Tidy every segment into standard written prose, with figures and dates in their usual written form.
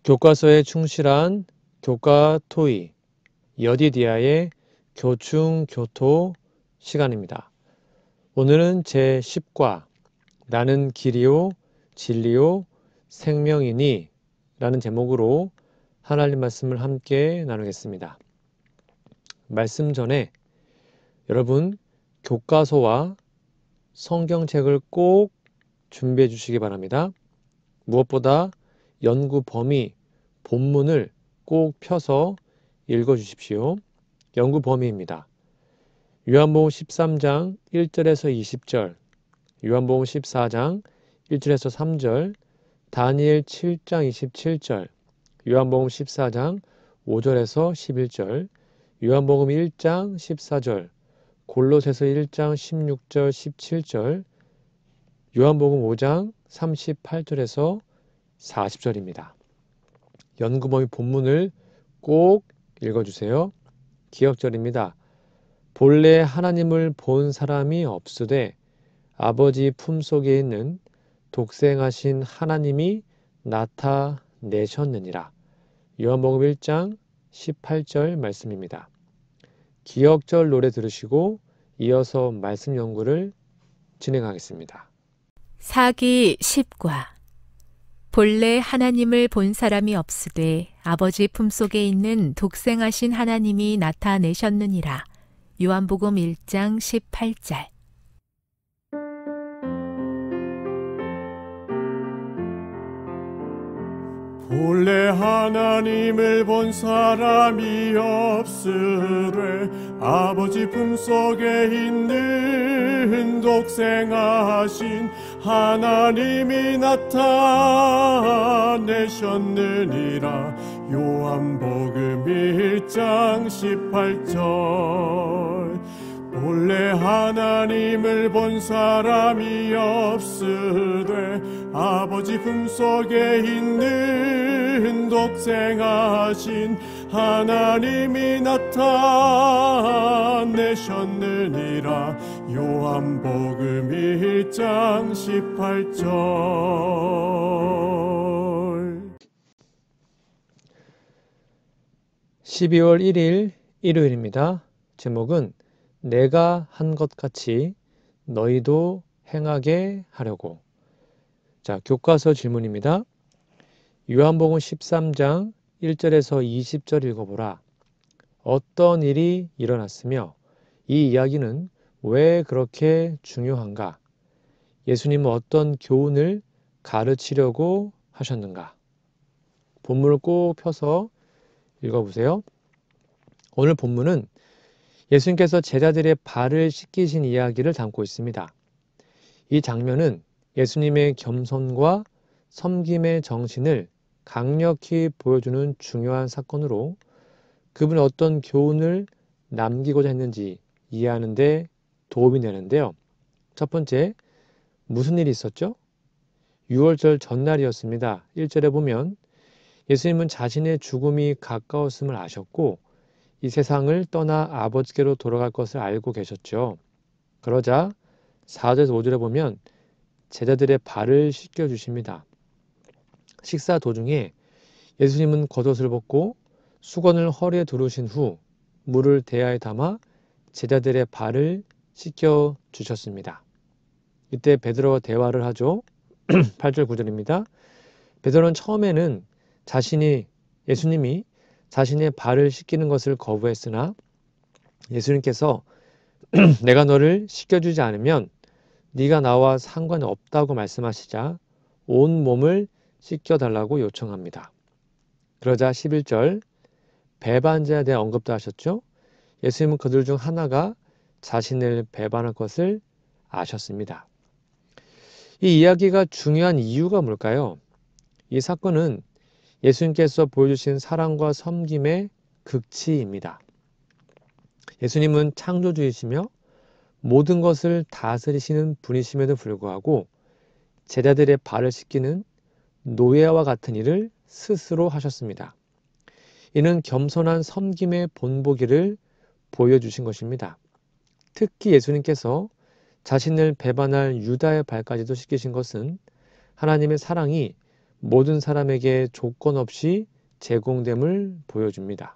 교과서에 충실한 교과토이 여디디아의 교충교토 시간입니다. 오늘은 제10과 나는 길이요 진리요 생명이니 라는 제목으로 하나님 말씀을 함께 나누겠습니다. 말씀 전에 여러분 교과서와 성경책을 꼭 준비해 주시기 바랍니다. 무엇보다 연구 범위, 본문을 꼭 펴서 읽어 주십시오. 연구 범위입니다. 요한복음 13장 1절에서 20절, 요한복음 14장 1절에서 3절, 다니엘 7장 27절, 요한복음 14장 5절에서 11절, 요한복음 1장 14절, 골로새서 1장 16절 17절, 요한복음 5장 38절에서 40절입니다. 연구범위 본문을 꼭 읽어주세요. 기억절입니다. 본래 하나님을 본 사람이 없으되 아버지 품속에 있는 독생하신 하나님이 나타내셨느니라. 요한복음 1장 18절 말씀입니다. 기억절 노래 들으시고 이어서 말씀 연구를 진행하겠습니다. 사기 10과 본래 하나님을 본 사람이 없으되 아버지 품속에 있는 독생하신 하나님이 나타내셨느니라. 요한복음 1장 18절. 본래 하나님을 본 사람이 없으되 아버지 품속에 있는 독생하신 하나님이 나타내셨느니라. 요한복음 1장 18절. 본래 하나님을 본 사람이 없으되 아버지 품속에 있는 독생하신 하나님이 나타내셨느니라. 요한복음 1장 18절. 12월 1일 일요일입니다. 제목은 내가 한 것 같이 너희도 행하게 하려고. 자, 교과서 질문입니다. 요한복음 13장 1절에서 20절 읽어보라. 어떤 일이 일어났으며 이 이야기는 왜 그렇게 중요한가? 예수님은 어떤 교훈을 가르치려고 하셨는가? 본문을 꼭 펴서 읽어보세요. 오늘 본문은 예수님께서 제자들의 발을 씻기신 이야기를 담고 있습니다. 이 장면은 예수님의 겸손과 섬김의 정신을 강력히 보여주는 중요한 사건으로 그분이 어떤 교훈을 남기고자 했는지 이해하는 데 도움이 되는데요. 첫 번째, 무슨 일이 있었죠? 유월절 전날이었습니다. 1절에 보면 예수님은 자신의 죽음이 가까웠음을 아셨고 이 세상을 떠나 아버지께로 돌아갈 것을 알고 계셨죠. 그러자 4절에서 5절에 보면 제자들의 발을 씻겨주십니다. 식사 도중에 예수님은 겉옷을 벗고 수건을 허리에 두르신 후 물을 대야에 담아 제자들의 발을 씻겨주셨습니다. 이때 베드로와 대화를 하죠. 8절 9절입니다. 베드로는 처음에는 예수님이 자신의 발을 씻기는 것을 거부했으나 예수님께서 내가 너를 씻겨주지 않으면 네가 나와 상관이 없다고 말씀하시자 온 몸을 씻겨달라고 요청합니다. 그러자 11절 배반자에 대한 언급도 하셨죠. 예수님은 그들 중 하나가 자신을 배반할 것을 아셨습니다. 이 이야기가 중요한 이유가 뭘까요? 이 사건은 예수님께서 보여주신 사랑과 섬김의 극치입니다. 예수님은 창조주이시며 모든 것을 다스리시는 분이심에도 불구하고 제자들의 발을 씻기는 노예와 같은 일을 스스로 하셨습니다. 이는 겸손한 섬김의 본보기를 보여주신 것입니다. 특히 예수님께서 자신을 배반할 유다의 발까지도 씻기신 것은 하나님의 사랑이 모든 사람에게 조건 없이 제공됨을 보여줍니다.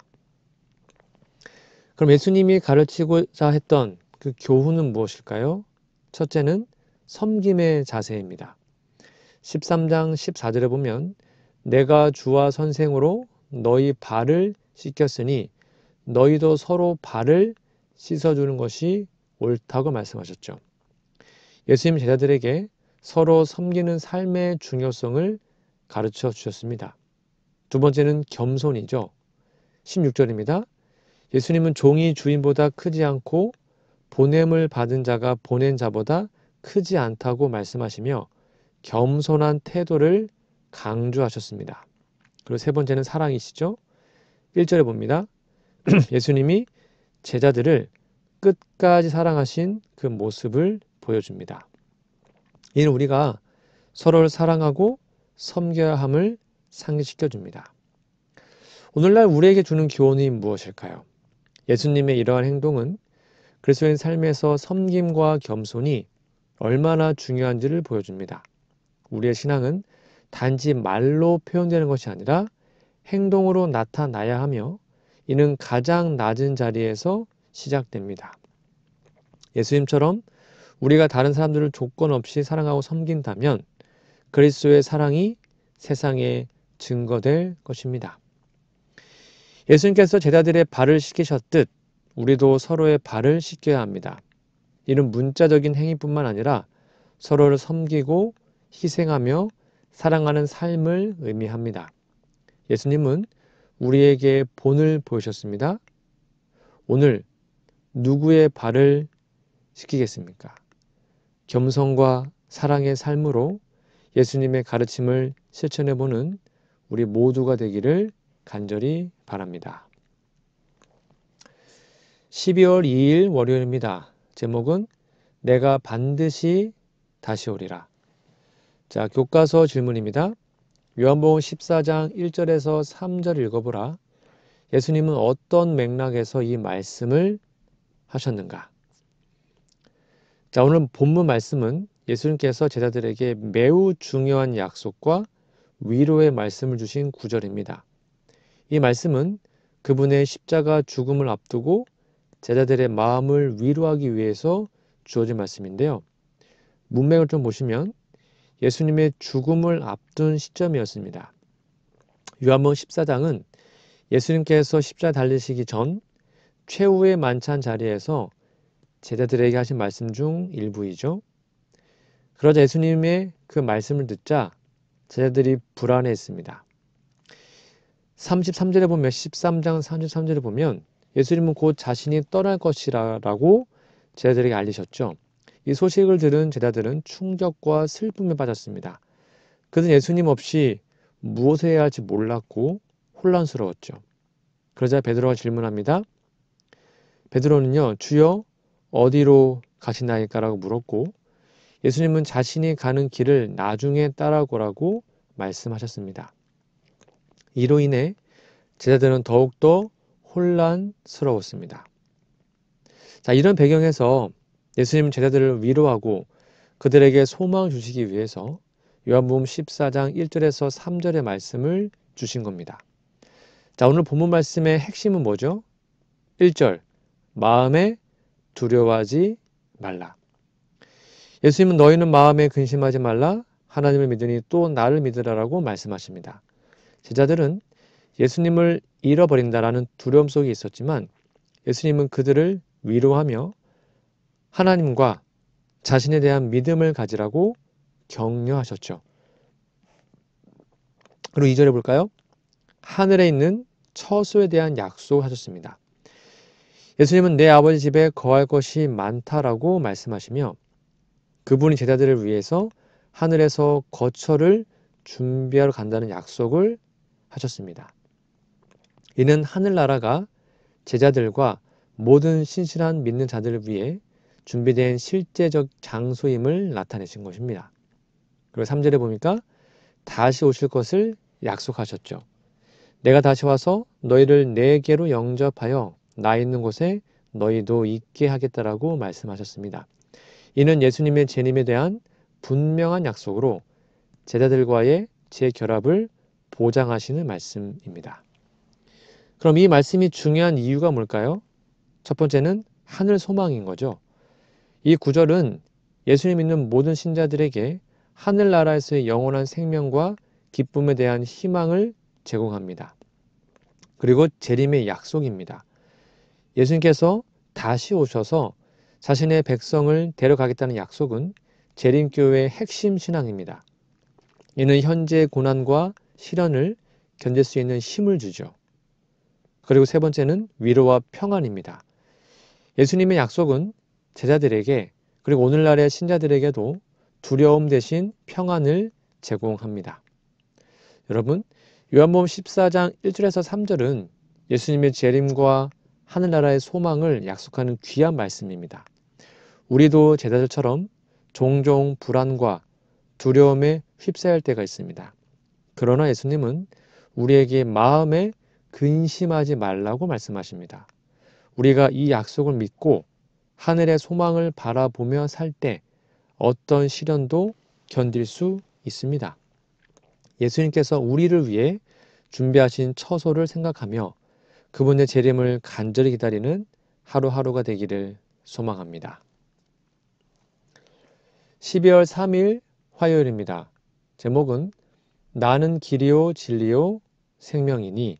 그럼 예수님이 가르치고자 했던 그 교훈은 무엇일까요? 첫째는 섬김의 자세입니다. 13장 14절에 보면 내가 주와 선생으로 너희 발을 씻겼으니 너희도 서로 발을 씻어주는 것이 옳다고 말씀하셨죠. 예수님 제자들에게 서로 섬기는 삶의 중요성을 가르쳐 주셨습니다. 두 번째는 겸손이죠. 16절입니다. 예수님은 종이 주인보다 크지 않고 보냄을 받은 자가 보낸 자보다 크지 않다고 말씀하시며 겸손한 태도를 강조하셨습니다. 그리고 세 번째는 사랑이시죠. 1절에 봅니다. 예수님이 제자들을 끝까지 사랑하신 그 모습을 보여줍니다. 이는 우리가 서로를 사랑하고 섬겨야 함을 상기시켜줍니다. 오늘날 우리에게 주는 교훈이 무엇일까요? 예수님의 이러한 행동은 그리스도인 삶에서 섬김과 겸손이 얼마나 중요한지를 보여줍니다. 우리의 신앙은 단지 말로 표현되는 것이 아니라 행동으로 나타나야 하며 이는 가장 낮은 자리에서 시작됩니다. 예수님처럼 우리가 다른 사람들을 조건 없이 사랑하고 섬긴다면 그리스도의 사랑이 세상에 증거될 것입니다. 예수님께서 제자들의 발을 씻기셨듯 우리도 서로의 발을 씻겨야 합니다. 이는 문자적인 행위뿐만 아니라 서로를 섬기고 희생하며 사랑하는 삶을 의미합니다. 예수님은 우리에게 본을 보이셨습니다. 오늘 누구의 발을 씻기겠습니까? 겸손과 사랑의 삶으로 예수님의 가르침을 실천해보는 우리 모두가 되기를 간절히 바랍니다. 12월 2일 월요일입니다. 제목은 내가 반드시 다시 오리라. 자, 교과서 질문입니다. 요한복음 14장 1절에서 3절 읽어보라. 예수님은 어떤 맥락에서 이 말씀을 하셨는가? 자, 오늘 본문 말씀은 예수님께서 제자들에게 매우 중요한 약속과 위로의 말씀을 주신 구절입니다. 이 말씀은 그분의 십자가 죽음을 앞두고 제자들의 마음을 위로하기 위해서 주어진 말씀인데요. 문맥을 좀 보시면 예수님의 죽음을 앞둔 시점이었습니다. 요한복음 14장은 예수님께서 십자가 달리시기 전 최후의 만찬 자리에서 제자들에게 하신 말씀 중 일부이죠. 그러자 예수님의 그 말씀을 듣자 제자들이 불안해했습니다. 33절에 보면 13장 33절에 보면 예수님은 곧 자신이 떠날 것이라고 제자들에게 알리셨죠. 이 소식을 들은 제자들은 충격과 슬픔에 빠졌습니다. 그들은 예수님 없이 무엇을 해야 할지 몰랐고 혼란스러웠죠. 그러자 베드로가 질문합니다. 베드로는요, 주여 어디로 가시나이까라고 물었고 예수님은 자신이 가는 길을 나중에 따라오라고 말씀하셨습니다. 이로 인해 제자들은 더욱더 혼란스러웠습니다. 자, 이런 배경에서 예수님은 제자들을 위로하고 그들에게 소망을 주시기 위해서 요한복음 14장 1절에서 3절의 말씀을 주신 겁니다. 자, 오늘 본문 말씀의 핵심은 뭐죠? 1절, 마음에 두려워하지 말라. 예수님은 너희는 마음에 근심하지 말라. 하나님을 믿으니 또 나를 믿으라라고 말씀하십니다. 제자들은 예수님을 잃어버린다라는 두려움 속에 있었지만 예수님은 그들을 위로하며 하나님과 자신에 대한 믿음을 가지라고 격려하셨죠. 그리고 2절에 볼까요? 하늘에 있는 처소에 대한 약속을 하셨습니다. 예수님은 내 아버지 집에 거할 것이 많다라고 말씀하시며 그분이 제자들을 위해서 하늘에서 거처를 준비하러 간다는 약속을 하셨습니다. 이는 하늘나라가 제자들과 모든 신실한 믿는 자들을 위해 준비된 실제적 장소임을 나타내신 것입니다. 그리고 3절에 보니까 다시 오실 것을 약속하셨죠. 내가 다시 와서 너희를 내게로 영접하여 나 있는 곳에 너희도 있게 하겠다라고 말씀하셨습니다. 이는 예수님의 재림에 대한 분명한 약속으로 제자들과의 재결합을 보장하시는 말씀입니다. 그럼 이 말씀이 중요한 이유가 뭘까요? 첫 번째는 하늘 소망인 거죠. 이 구절은 예수님 믿는 모든 신자들에게 하늘나라에서의 영원한 생명과 기쁨에 대한 희망을 제공합니다. 그리고 재림의 약속입니다. 예수님께서 다시 오셔서 자신의 백성을 데려가겠다는 약속은 재림교회의 핵심 신앙입니다. 이는 현재의 고난과 시련을 견딜 수 있는 힘을 주죠. 그리고 세 번째는 위로와 평안입니다. 예수님의 약속은 제자들에게 그리고 오늘날의 신자들에게도 두려움 대신 평안을 제공합니다. 여러분, 요한복음 14장 1절에서 3절은 예수님의 재림과 하늘나라의 소망을 약속하는 귀한 말씀입니다. 우리도 제자들처럼 종종 불안과 두려움에 휩싸일 때가 있습니다. 그러나 예수님은 우리에게 마음에 근심하지 말라고 말씀하십니다. 우리가 이 약속을 믿고 하늘의 소망을 바라보며 살 때 어떤 시련도 견딜 수 있습니다. 예수님께서 우리를 위해 준비하신 처소를 생각하며 그분의 재림을 간절히 기다리는 하루하루가 되기를 소망합니다. 12월 3일 화요일입니다. 제목은 나는 길이요 진리요 생명이니.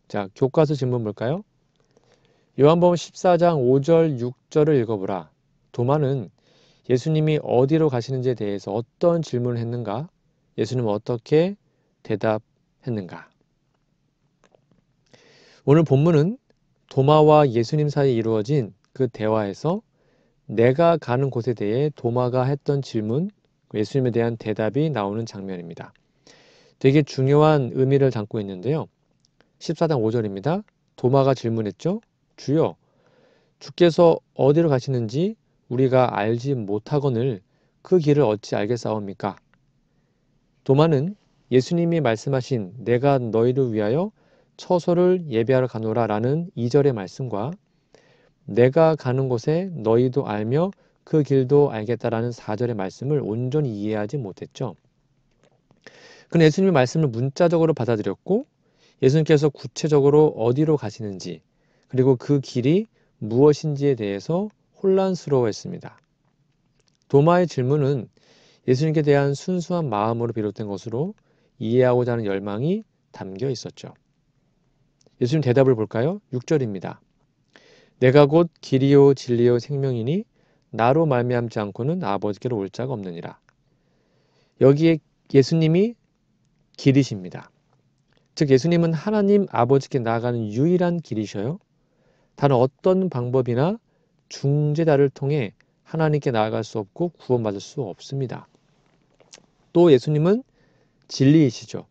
자, 교과서 질문 볼까요? 요한복음 14장 5절 6절을 읽어보라. 도마는 예수님이 어디로 가시는지에 대해서 어떤 질문을 했는가? 예수님은 어떻게 대답했는가? 오늘 본문은 도마와 예수님 사이에 이루어진 그 대화에서 내가 가는 곳에 대해 도마가 했던 질문, 예수님에 대한 대답이 나오는 장면입니다. 되게 중요한 의미를 담고 있는데요. 14장 5절입니다. 도마가 질문했죠. 주여, 주께서 어디로 가시는지 우리가 알지 못하거늘 그 길을 어찌 알겠사옵니까? 도마는 예수님이 말씀하신 내가 너희를 위하여 처소를 예비하러 가노라 라는 2절의 말씀과 내가 가는 곳에 너희도 알며 그 길도 알겠다라는 4절의 말씀을 온전히 이해하지 못했죠. 그는 예수님의 말씀을 문자적으로 받아들였고 예수님께서 구체적으로 어디로 가시는지 그리고 그 길이 무엇인지에 대해서 혼란스러워했습니다. 도마의 질문은 예수님께 대한 순수한 마음으로 비롯된 것으로 이해하고자 하는 열망이 담겨 있었죠. 예수님 대답을 볼까요? 6절입니다. 내가 곧 길이요 진리요 생명이니 나로 말미암지 않고는 아버지께로 올 자가 없느니라. 여기에 예수님이 길이십니다. 즉 예수님은 하나님 아버지께 나아가는 유일한 길이셔요. 다른 어떤 방법이나 중재자를 통해 하나님께 나아갈 수 없고 구원받을 수 없습니다. 또 예수님은 진리이시죠.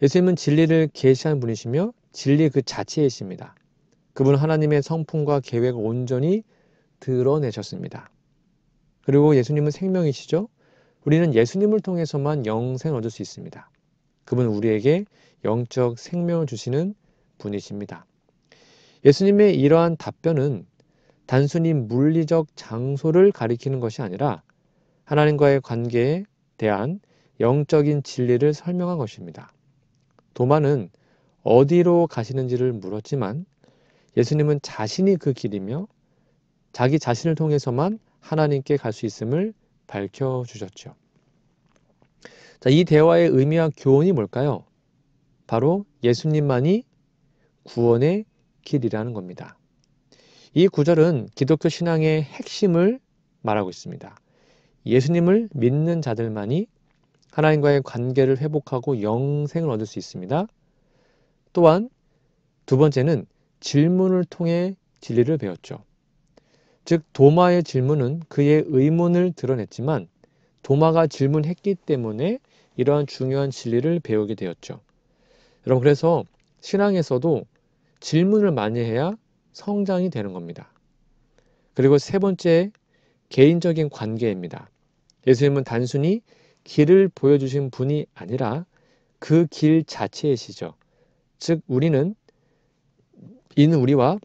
예수님은 진리를 계시하는 분이시며 진리 그 자체이십니다. 그분은 하나님의 성품과 계획을 온전히 드러내셨습니다. 그리고 예수님은 생명이시죠. 우리는 예수님을 통해서만 영생을 얻을 수 있습니다. 그분은 우리에게 영적 생명을 주시는 분이십니다. 예수님의 이러한 답변은 단순히 물리적 장소를 가리키는 것이 아니라 하나님과의 관계에 대한 영적인 진리를 설명한 것입니다. 도마는 어디로 가시는지를 물었지만 예수님은 자신이 그 길이며 자기 자신을 통해서만 하나님께 갈 수 있음을 밝혀주셨죠. 자, 이 대화의 의미와 교훈이 뭘까요? 바로 예수님만이 구원의 길이라는 겁니다. 이 구절은 기독교 신앙의 핵심을 말하고 있습니다. 예수님을 믿는 자들만이 하나님과의 관계를 회복하고 영생을 얻을 수 있습니다. 또한 두 번째는 질문을 통해 진리를 배웠죠. 즉 도마의 질문은 그의 의문을 드러냈지만 도마가 질문했기 때문에 이러한 중요한 진리를 배우게 되었죠. 여러분 그래서 신앙에서도 질문을 많이 해야 성장이 되는 겁니다. 그리고 세 번째 개인적인 관계입니다. 예수님은 단순히 길을 보여주신 분이 아니라 그 길 자체이시죠. 즉 이는 우리와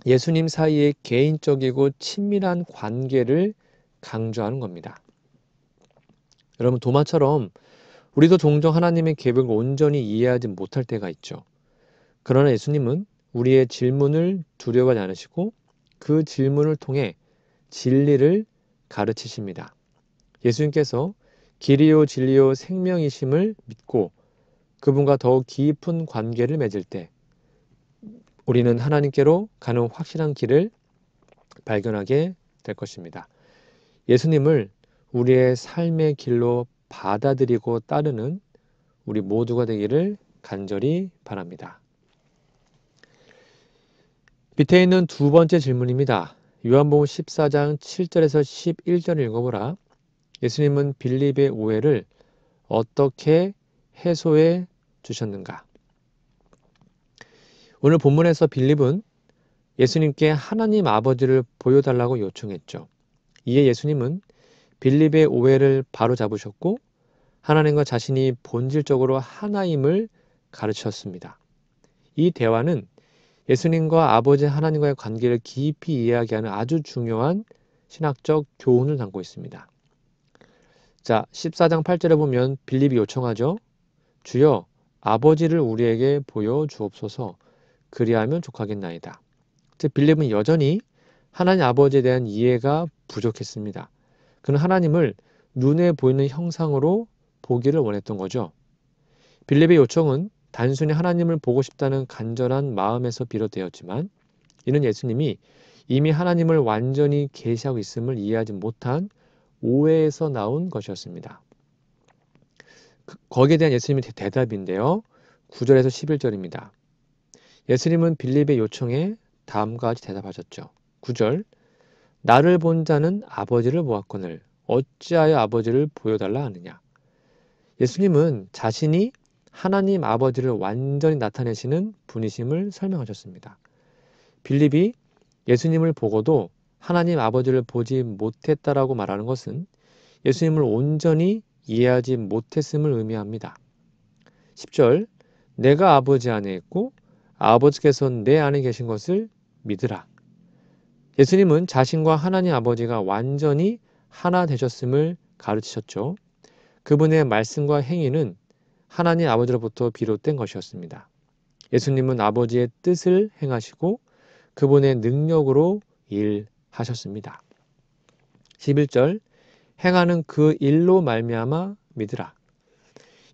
예수님 사이의 개인적이고 친밀한 관계를 강조하는 겁니다. 여러분 도마처럼 우리도 종종 하나님의 계획을 온전히 이해하지 못할 때가 있죠. 그러나 예수님은 우리의 질문을 두려워하지 않으시고 그 질문을 통해 진리를 가르치십니다. 예수님께서 길이요 진리요 생명이심을 믿고 그분과 더욱 깊은 관계를 맺을 때 우리는 하나님께로 가는 확실한 길을 발견하게 될 것입니다. 예수님을 우리의 삶의 길로 받아들이고 따르는 우리 모두가 되기를 간절히 바랍니다. 밑에 있는 두 번째 질문입니다. 요한복음 14장 7절에서 11절을 읽어보라. 예수님은 빌립의 오해를 어떻게 해소해 주셨는가? 오늘 본문에서 빌립은 예수님께 하나님 아버지를 보여달라고 요청했죠. 이에 예수님은 빌립의 오해를 바로잡으셨고 하나님과 자신이 본질적으로 하나임을 가르쳤습니다. 이 대화는 예수님과 아버지 하나님과의 관계를 깊이 이해하게 하는 아주 중요한 신학적 교훈을 담고 있습니다. 자, 14장 8절에 보면 빌립이 요청하죠. 주여, 아버지를 우리에게 보여주옵소서. 그리하면 족하겠나이다. 즉 빌립은 여전히 하나님 아버지에 대한 이해가 부족했습니다. 그는 하나님을 눈에 보이는 형상으로 보기를 원했던 거죠. 빌립의 요청은 단순히 하나님을 보고 싶다는 간절한 마음에서 비롯되었지만 이는 예수님이 이미 하나님을 완전히 계시하고 있음을 이해하지 못한 오해에서 나온 것이었습니다. 거기에 대한 예수님의 대답인데요. 9절에서 11절입니다. 예수님은 빌립의 요청에 다음과 같이 대답하셨죠. 9절 나를 본 자는 아버지를 보았거늘 어찌하여 아버지를 보여달라 하느냐. 예수님은 자신이 하나님 아버지를 완전히 나타내시는 분이심을 설명하셨습니다. 빌립이 예수님을 보고도 하나님 아버지를 보지 못했다라고 말하는 것은 예수님을 온전히 이해하지 못했음을 의미합니다. 10절 내가 아버지 안에 있고 아버지께서 내 안에 계신 것을 믿으라. 예수님은 자신과 하나님 아버지가 완전히 하나 되셨음을 가르치셨죠. 그분의 말씀과 행위는 하나님 아버지로부터 비롯된 것이었습니다. 예수님은 아버지의 뜻을 행하시고 그분의 능력으로 일하셨습니다. 11절 행하는 그 일로 말미암아 믿으라.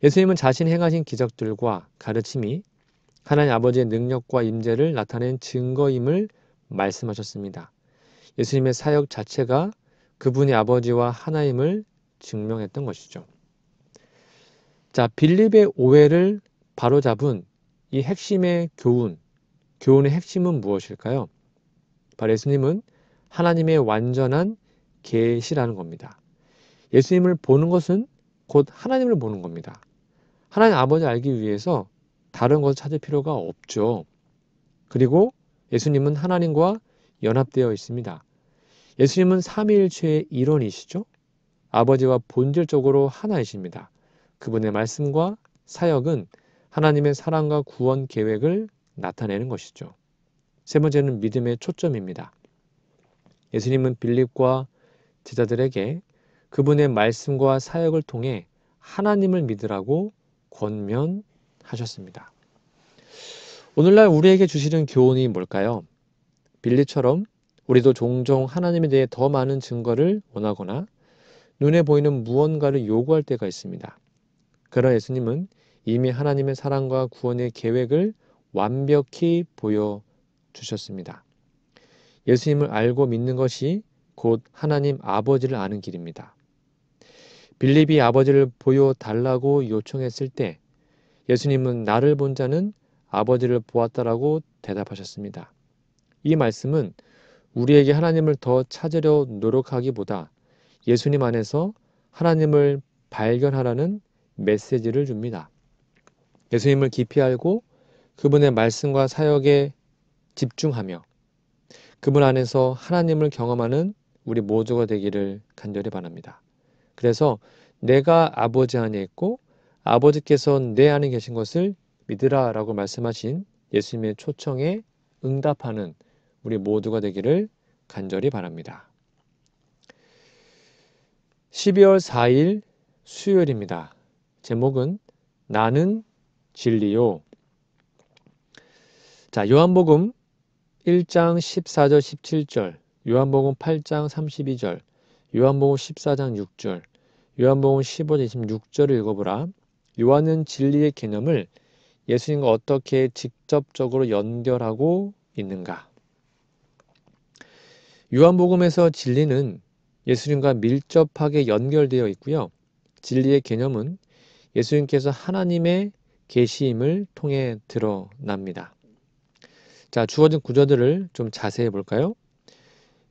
예수님은 자신이 행하신 기적들과 가르침이 하나님 아버지의 능력과 임재를 나타낸 증거임을 말씀하셨습니다. 예수님의 사역 자체가 그분이 아버지와 하나임을 증명했던 것이죠. 자, 빌립의 오해를 바로잡은 이 핵심의 교훈의 핵심은 무엇일까요? 바로 예수님은 하나님의 완전한 계시라는 겁니다. 예수님을 보는 것은 곧 하나님을 보는 겁니다. 하나님 아버지 알기 위해서 다른 것을 찾을 필요가 없죠. 그리고 예수님은 하나님과 연합되어 있습니다. 예수님은 삼위일체의 일원이시죠. 아버지와 본질적으로 하나이십니다. 그분의 말씀과 사역은 하나님의 사랑과 구원 계획을 나타내는 것이죠. 세 번째는 믿음의 초점입니다. 예수님은 빌립과 제자들에게 그분의 말씀과 사역을 통해 하나님을 믿으라고 권면하셨습니다. 오늘날 우리에게 주시는 교훈이 뭘까요? 빌립처럼 우리도 종종 하나님에 대해 더 많은 증거를 원하거나 눈에 보이는 무언가를 요구할 때가 있습니다. 그러나 예수님은 이미 하나님의 사랑과 구원의 계획을 완벽히 보여주셨습니다. 예수님을 알고 믿는 것이 곧 하나님 아버지를 아는 길입니다. 빌립이 아버지를 보여달라고 요청했을 때 예수님은 나를 본 자는 아버지를 보았다라고 대답하셨습니다. 이 말씀은 우리에게 하나님을 더 찾으려 노력하기보다 예수님 안에서 하나님을 발견하라는 메시지를 줍니다. 예수님을 깊이 알고 그분의 말씀과 사역에 집중하며 그분 안에서 하나님을 경험하는 우리 모두가 되기를 간절히 바랍니다. 그래서 내가 아버지 안에 있고 아버지께서 내 안에 계신 것을 믿으라 라고 말씀하신 예수님의 초청에 응답하는 우리 모두가 되기를 간절히 바랍니다. 12월 4일 수요일입니다. 제목은 나는 진리요. 자, 요한복음 1장 14절 17절, 요한복음 8장 32절, 요한복음 14장 6절, 요한복음 15장 26절을 읽어보라. 요한은 진리의 개념을 예수님과 어떻게 직접적으로 연결하고 있는가? 요한복음에서 진리는 예수님과 밀접하게 연결되어 있고요. 진리의 개념은 예수님께서 하나님의 계시임을 통해 드러납니다. 자, 주어진 구절들을 좀 자세히 볼까요?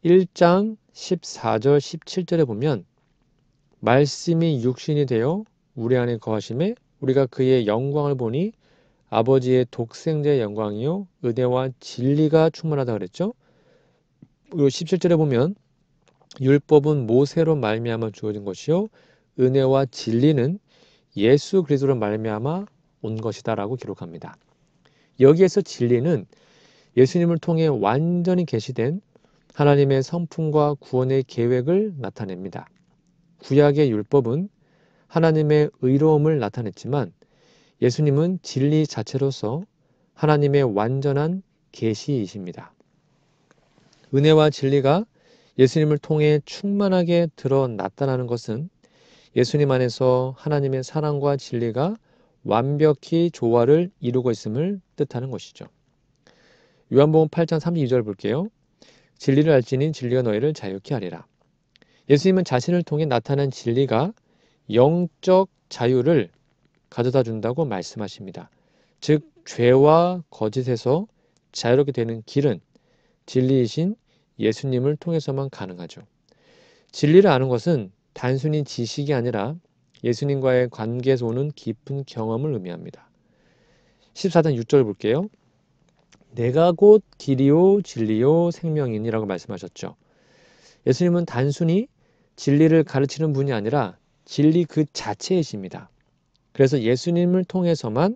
1장 14절 17절에 보면 말씀이 육신이 되어 우리 안에 거하심에 우리가 그의 영광을 보니 아버지의 독생자의 영광이요 은혜와 진리가 충만하다 그랬죠. 그리고 17절에 보면 율법은 모세로 말미암아 주어진 것이요 은혜와 진리는 예수 그리스도로 말미암아 온 것이다라고 기록합니다. 여기에서 진리는 예수님을 통해 완전히 계시된 하나님의 성품과 구원의 계획을 나타냅니다. 구약의 율법은 하나님의 의로움을 나타냈지만 예수님은 진리 자체로서 하나님의 완전한 계시이십니다. 은혜와 진리가 예수님을 통해 충만하게 나타나는 것은 예수님 안에서 하나님의 사랑과 진리가 완벽히 조화를 이루고 있음을 뜻하는 것이죠. 요한복음 8장 32절 볼게요. 진리를 알지니 진리가 너희를 자유케 하리라. 예수님은 자신을 통해 나타난 진리가 영적 자유를 가져다 준다고 말씀하십니다. 즉 죄와 거짓에서 자유롭게 되는 길은 진리이신 예수님을 통해서만 가능하죠. 진리를 아는 것은 단순히 지식이 아니라 예수님과의 관계에서 오는 깊은 경험을 의미합니다. 14장 6절 볼게요. 내가 곧 길이요 진리요 생명이니라고 말씀하셨죠. 예수님은 단순히 진리를 가르치는 분이 아니라 진리 그 자체이십니다. 그래서 예수님을 통해서만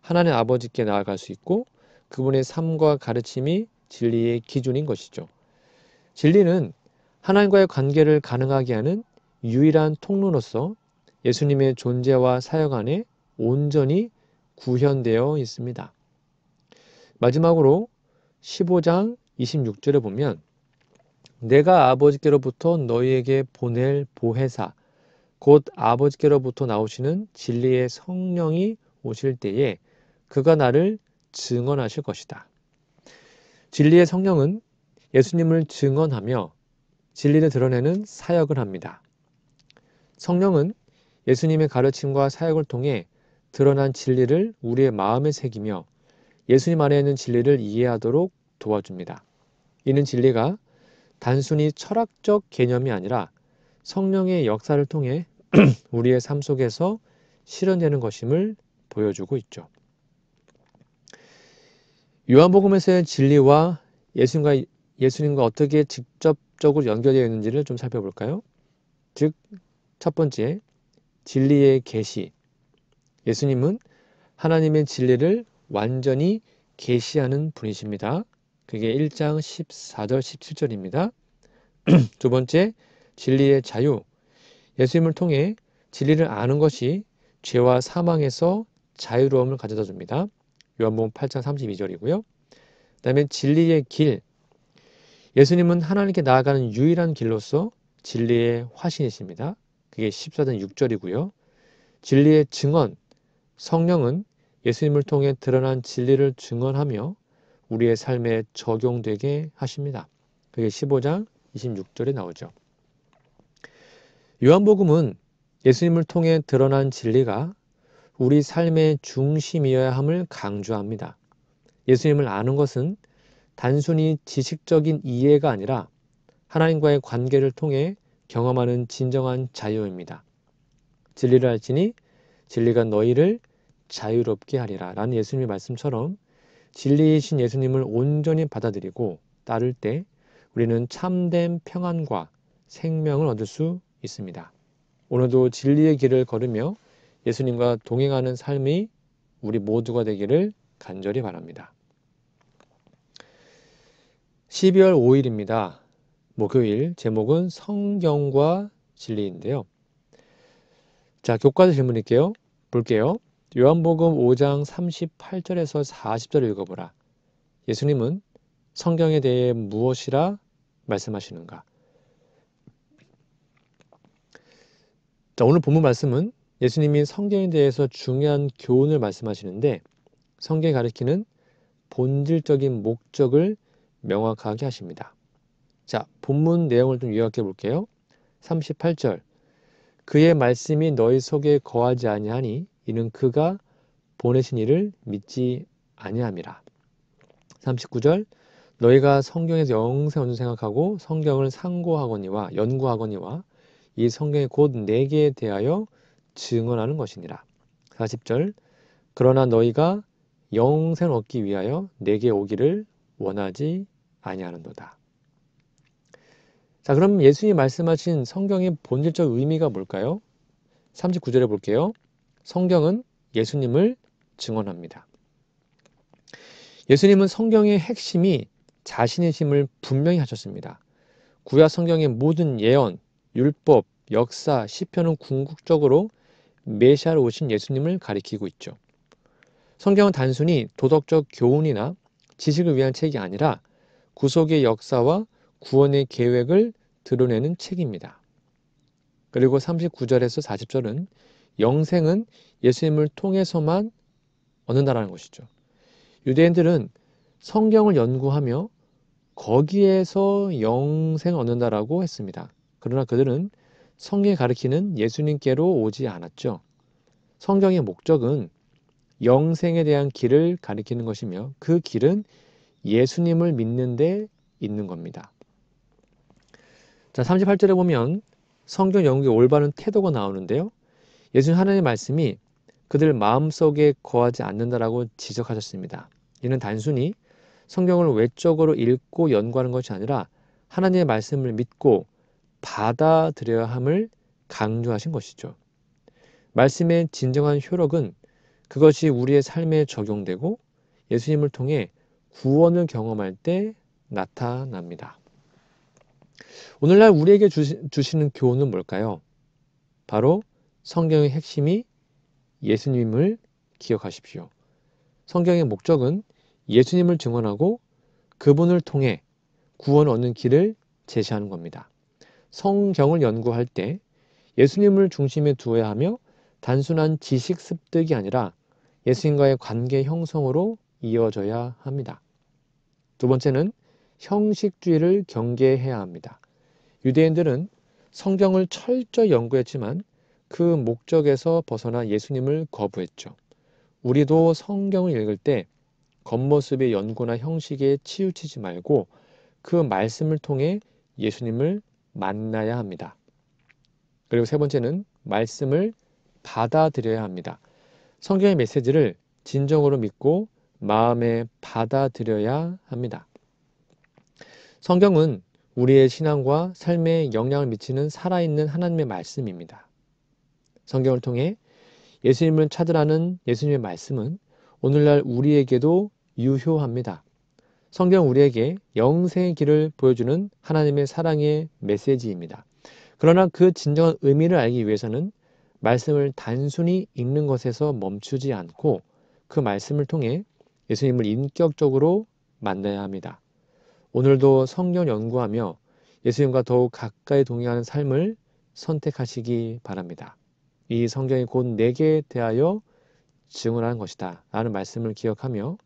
하나님 아버지께 나아갈 수 있고 그분의 삶과 가르침이 진리의 기준인 것이죠. 진리는 하나님과의 관계를 가능하게 하는 유일한 통로로서 예수님의 존재와 사역 안에 온전히 구현되어 있습니다. 마지막으로 15장 26절에 보면 내가 아버지께로부터 너희에게 보낼 보혜사 곧 아버지께로부터 나오시는 진리의 성령이 오실 때에 그가 나를 증언하실 것이다. 진리의 성령은 예수님을 증언하며 진리를 드러내는 사역을 합니다. 성령은 예수님의 가르침과 사역을 통해 드러난 진리를 우리의 마음에 새기며 예수님 안에 있는 진리를 이해하도록 도와줍니다. 이는 진리가 단순히 철학적 개념이 아니라 성령의 역사를 통해 우리의 삶 속에서 실현되는 것임을 보여주고 있죠. 요한복음에서의 진리와 예수님과 어떻게 직접적으로 연결되어 있는지를 좀 살펴볼까요? 즉, 첫 번째, 진리의 계시. 예수님은 하나님의 진리를 완전히 계시하는 분이십니다. 그게 1장 14절 17절입니다. 두 번째, 진리의 자유. 예수님을 통해 진리를 아는 것이 죄와 사망에서 자유로움을 가져다 줍니다. 요한복음 8장 32절이고요. 그 다음에 진리의 길. 예수님은 하나님께 나아가는 유일한 길로서 진리의 화신이십니다. 그게 14장 6절이고요. 진리의 증언. 성령은 예수님을 통해 드러난 진리를 증언하며 우리의 삶에 적용되게 하십니다. 그게 15장 26절에 나오죠. 요한복음은 예수님을 통해 드러난 진리가 우리 삶의 중심이어야 함을 강조합니다. 예수님을 아는 것은 단순히 지식적인 이해가 아니라 하나님과의 관계를 통해 경험하는 진정한 자유입니다. 진리를 알지니 진리가 너희를 자유롭게 하리라 라는 예수님의 말씀처럼 진리이신 예수님을 온전히 받아들이고 따를 때 우리는 참된 평안과 생명을 얻을 수 있습니다. 오늘도 진리의 길을 걸으며 예수님과 동행하는 삶이 우리 모두가 되기를 간절히 바랍니다. 12월 5일입니다. 목요일, 제목은 성경과 진리인데요. 자, 교과서 질문일게요. 볼게요. 요한복음 5장 38절에서 40절 읽어보라. 예수님은 성경에 대해 무엇이라 말씀하시는가? 자, 오늘 본문 말씀은 예수님이 성경에 대해서 중요한 교훈을 말씀하시는데 성경이 가리키는 본질적인 목적을 명확하게 하십니다. 자, 본문 내용을 좀 요약해 볼게요. 38절 그의 말씀이 너희 속에 거하지 아니하니 이는 그가 보내신 이를 믿지 아니함이라. 39절 너희가 성경에서 영생 얻는 생각하고 성경을 상고하거니와 연구하거니와 이 성경이 곧 내게 대하여 증언하는 것이니라. 40절 그러나 너희가 영생을 얻기 위하여 내게 오기를 원하지 아니하는도다. 자, 그럼 예수님이 말씀하신 성경의 본질적 의미가 뭘까요? 39절에 볼게요. 성경은 예수님을 증언합니다. 예수님은 성경의 핵심이 자신이심을 분명히 하셨습니다. 구약 성경의 모든 예언, 율법, 역사, 시편은 궁극적으로 메시아로 오신 예수님을 가리키고 있죠. 성경은 단순히 도덕적 교훈이나 지식을 위한 책이 아니라 구속의 역사와 구원의 계획을 드러내는 책입니다. 그리고 39절에서 40절은 영생은 예수님을 통해서만 얻는다라는 것이죠. 유대인들은 성경을 연구하며 거기에서 영생을 얻는다라고 했습니다. 그러나 그들은 성경이 가리키는 예수님께로 오지 않았죠. 성경의 목적은 영생에 대한 길을 가리키는 것이며 그 길은 예수님을 믿는 데 있는 겁니다. 자, 38절에 보면 성경 연구의 올바른 태도가 나오는데요. 예수님 하나님의 말씀이 그들 마음속에 거하지 않는다라고 지적하셨습니다. 이는 단순히 성경을 외적으로 읽고 연구하는 것이 아니라 하나님의 말씀을 믿고 받아들여야 함을 강조하신 것이죠. 말씀의 진정한 효력은 그것이 우리의 삶에 적용되고 예수님을 통해 구원을 경험할 때 나타납니다. 오늘날 우리에게 주시는 교훈은 뭘까요? 바로 성경의 핵심이 예수님을 기억하십시오. 성경의 목적은 예수님을 증언하고 그분을 통해 구원을 얻는 길을 제시하는 겁니다. 성경을 연구할 때 예수님을 중심에 두어야 하며 단순한 지식 습득이 아니라 예수님과의 관계 형성으로 이어져야 합니다. 두 번째는 형식주의를 경계해야 합니다. 유대인들은 성경을 철저히 연구했지만 그 목적에서 벗어나 예수님을 거부했죠. 우리도 성경을 읽을 때 겉모습의 연구나 형식에 치우치지 말고 그 말씀을 통해 예수님을 만나야 합니다. 그리고 세 번째는 말씀을 받아들여야 합니다. 성경의 메시지를 진정으로 믿고 마음에 받아들여야 합니다. 성경은 우리의 신앙과 삶에 영향을 미치는 살아있는 하나님의 말씀입니다. 성경을 통해 예수님을 찾으라는 예수님의 말씀은 오늘날 우리에게도 유효합니다. 성경은 우리에게 영생의 길을 보여주는 하나님의 사랑의 메시지입니다. 그러나 그 진정한 의미를 알기 위해서는 말씀을 단순히 읽는 것에서 멈추지 않고 그 말씀을 통해 예수님을 인격적으로 만나야 합니다. 오늘도 성경 연구하며 예수님과 더욱 가까이 동행하는 삶을 선택하시기 바랍니다. 이 성경이 곧 내게 대하여 증언하는 것이다 라는 말씀을 기억하며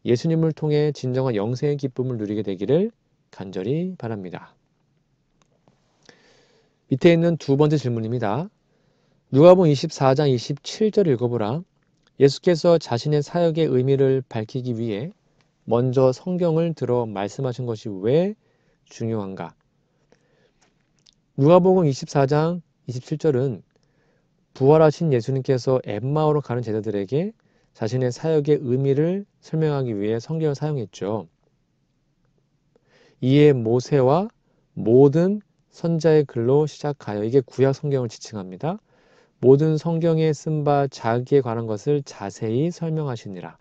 예수님을 통해 진정한 영생의 기쁨을 누리게 되기를 간절히 바랍니다. 밑에 있는 두 번째 질문입니다. 누가복음 24장 27절 읽어보라. 예수께서 자신의 사역의 의미를 밝히기 위해 먼저 성경을 들어 말씀하신 것이 왜 중요한가? 누가복음 24장 27절은 부활하신 예수님께서 엠마오로 가는 제자들에게 자신의 사역의 의미를 설명하기 위해 성경을 사용했죠. 이에 모세와 모든 선자의 글로 시작하여, 이게 구약 성경을 지칭합니다. 모든 성경에 쓴 바 자기에 관한 것을 자세히 설명하시니라.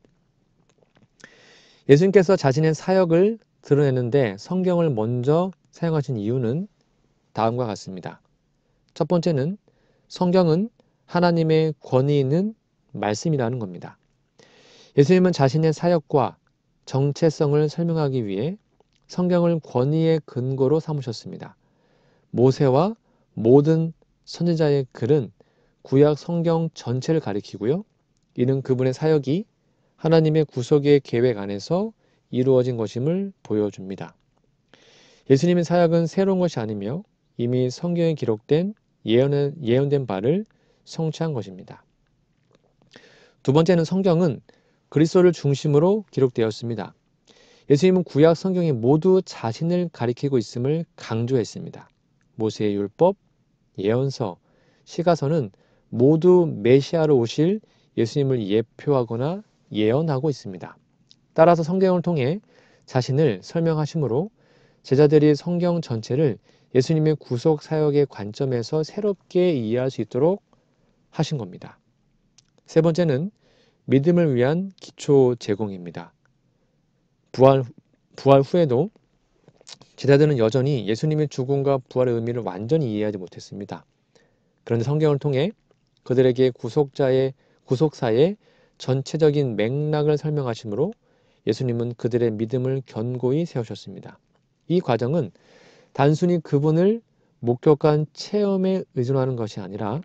예수님께서 자신의 사역을 드러내는데 성경을 먼저 사용하신 이유는 다음과 같습니다. 첫 번째는 성경은 하나님의 권위 있는 말씀이라는 겁니다. 예수님은 자신의 사역과 정체성을 설명하기 위해 성경을 권위의 근거로 삼으셨습니다. 모세와 모든 선지자의 글은 구약 성경 전체를 가리키고요. 이는 그분의 사역이 하나님의 구속의 계획 안에서 이루어진 것임을 보여줍니다. 예수님의 사역은 새로운 것이 아니며 이미 성경에 기록된 예언된 바를 성취한 것입니다. 두 번째는 성경은 그리스도를 중심으로 기록되었습니다. 예수님은 구약 성경이 모두 자신을 가리키고 있음을 강조했습니다. 모세의 율법, 예언서, 시가서는 모두 메시아로 오실 예수님을 예표하거나 예언하고 있습니다. 따라서 성경을 통해 자신을 설명하시므로 제자들이 성경 전체를 예수님의 구속 사역의 관점에서 새롭게 이해할 수 있도록 하신 겁니다. 세 번째는 믿음을 위한 기초 제공입니다. 부활 후에도 제자들은 여전히 예수님의 죽음과 부활의 의미를 완전히 이해하지 못했습니다. 그런데 성경을 통해 그들에게 구속사의 전체적인 맥락을 설명하시므로 예수님은 그들의 믿음을 견고히 세우셨습니다. 이 과정은 단순히 그분을 목격한 체험에 의존하는 것이 아니라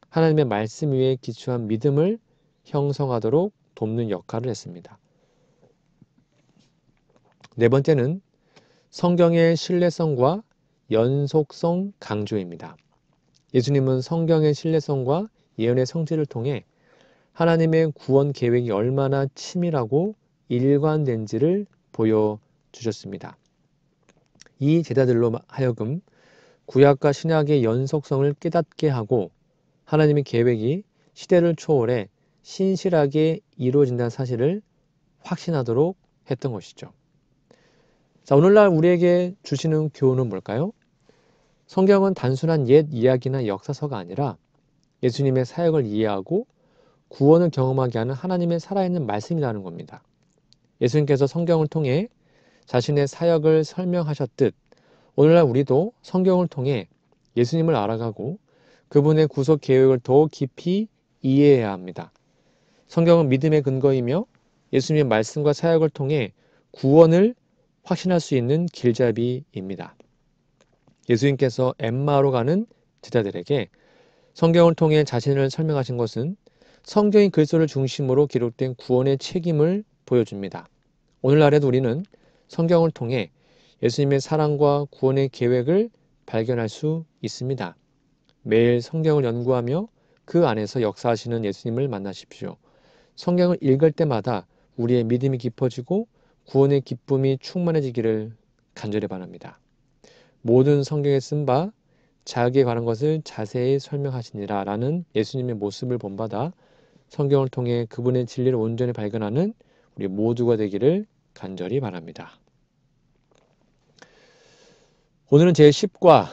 하나님의 말씀 위에 기초한 믿음을 형성하도록 돕는 역할을 했습니다. 네 번째는 성경의 신뢰성과 연속성 강조입니다. 예수님은 성경의 신뢰성과 예언의 성취를 통해 하나님의 구원 계획이 얼마나 치밀하고 일관된지를 보여주셨습니다. 이 제자들로 하여금 구약과 신약의 연속성을 깨닫게 하고 하나님의 계획이 시대를 초월해 신실하게 이루어진다는 사실을 확신하도록 했던 것이죠. 자, 오늘날 우리에게 주시는 교훈은 뭘까요? 성경은 단순한 옛 이야기나 역사서가 아니라 예수님의 사역을 이해하고 구원을 경험하게 하는 하나님의 살아있는 말씀이라는 겁니다. 예수님께서 성경을 통해 자신의 사역을 설명하셨듯 오늘날 우리도 성경을 통해 예수님을 알아가고 그분의 구속 계획을 더 깊이 이해해야 합니다. 성경은 믿음의 근거이며 예수님의 말씀과 사역을 통해 구원을 확신할 수 있는 길잡이입니다. 예수님께서 엠마오로 가는 제자들에게 성경을 통해 자신을 설명하신 것은 성경이 그리스도를 중심으로 기록된 구원의 책임을 보여줍니다. 오늘날에도 우리는 성경을 통해 예수님의 사랑과 구원의 계획을 발견할 수 있습니다. 매일 성경을 연구하며 그 안에서 역사하시는 예수님을 만나십시오. 성경을 읽을 때마다 우리의 믿음이 깊어지고 구원의 기쁨이 충만해지기를 간절히 바랍니다. 모든 성경에 쓴 바 자기에 관한 것을 자세히 설명하시니라 라는 예수님의 모습을 본받아 성경을 통해 그분의 진리를 온전히 발견하는 우리 모두가 되기를 간절히 바랍니다. 오늘은 제10과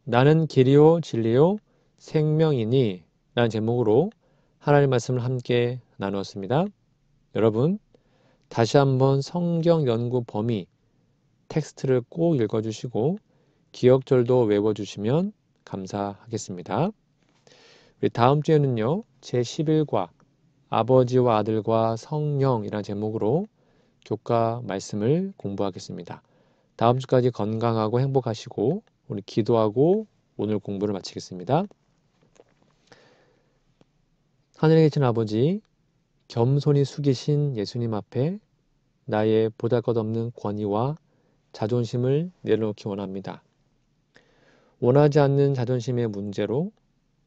나는 길이요 진리요 생명이니 라는 제목으로 하나님의 말씀을 함께 나누었습니다. 여러분 다시 한번 성경 연구 범위 텍스트를 꼭 읽어주시고 기억절도 외워주시면 감사하겠습니다. 우리 다음 주에는요. 제11과 아버지와 아들과 성령이라는 제목으로 교과 말씀을 공부하겠습니다. 다음 주까지 건강하고 행복하시고 우리 기도하고 오늘 공부를 마치겠습니다. 하늘에 계신 아버지, 겸손히 숙이신 예수님 앞에 나의 보잘것없는 권위와 자존심을 내려놓기 원합니다. 원하지 않는 자존심의 문제로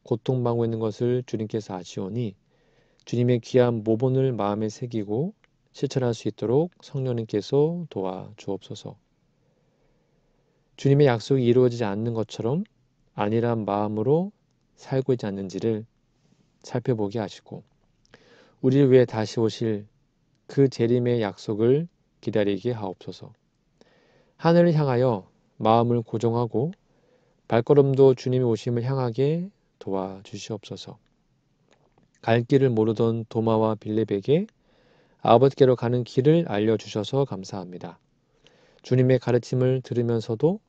고통받고 있는 것을 주님께서 아시오니 주님의 귀한 모본을 마음에 새기고 실천할 수 있도록 성령님께서 도와주옵소서. 주님의 약속이 이루어지지 않는 것처럼 안일한 마음으로 살고 있지 않는지를 살펴보게 하시고 우리를 위해 다시 오실 그 재림의 약속을 기다리게 하옵소서. 하늘을 향하여 마음을 고정하고 발걸음도 주님의 오심을 향하게 도와주시옵소서. 갈 길을 모르던 도마와 빌립에게 아버지께로 가는 길을 알려주셔서 감사합니다. 주님의 가르침을 들으면서도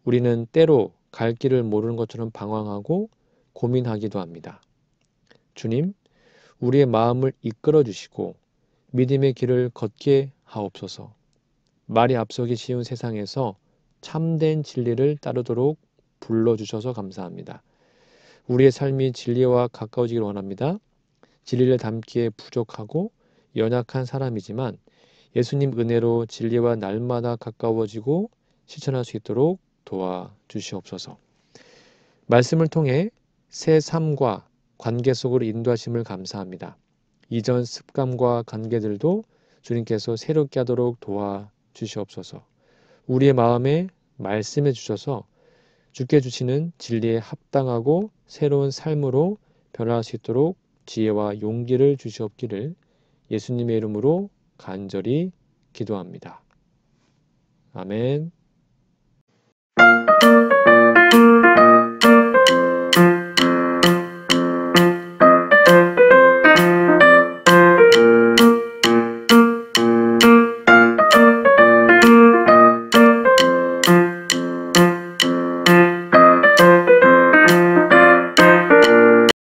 우리는 때로 갈 길을 모르는 것처럼 방황하고 고민하기도 합니다. 주님, 우리의 마음을 이끌어 주시고 믿음의 길을 걷게 하옵소서. 말이 앞서기 쉬운 세상에서 참된 진리를 따르도록 불러주셔서 감사합니다. 우리의 삶이 진리와 가까워지길 원합니다. 진리를 담기에 부족하고 연약한 사람이지만 예수님 은혜로 진리와 날마다 가까워지고 실천할 수 있도록 도와주시옵소서. 말씀을 통해 새 삶과 관계 속으로 인도하심을 감사합니다. 이전 습관과 관계들도 주님께서 새롭게 하도록 도와주시옵소서. 우리의 마음에 말씀해 주셔서 주께 주시는 진리에 합당하고 새로운 삶으로 변화할 수 있도록 지혜와 용기를 주시옵기를 예수님의 이름으로 간절히 기도합니다. 아멘.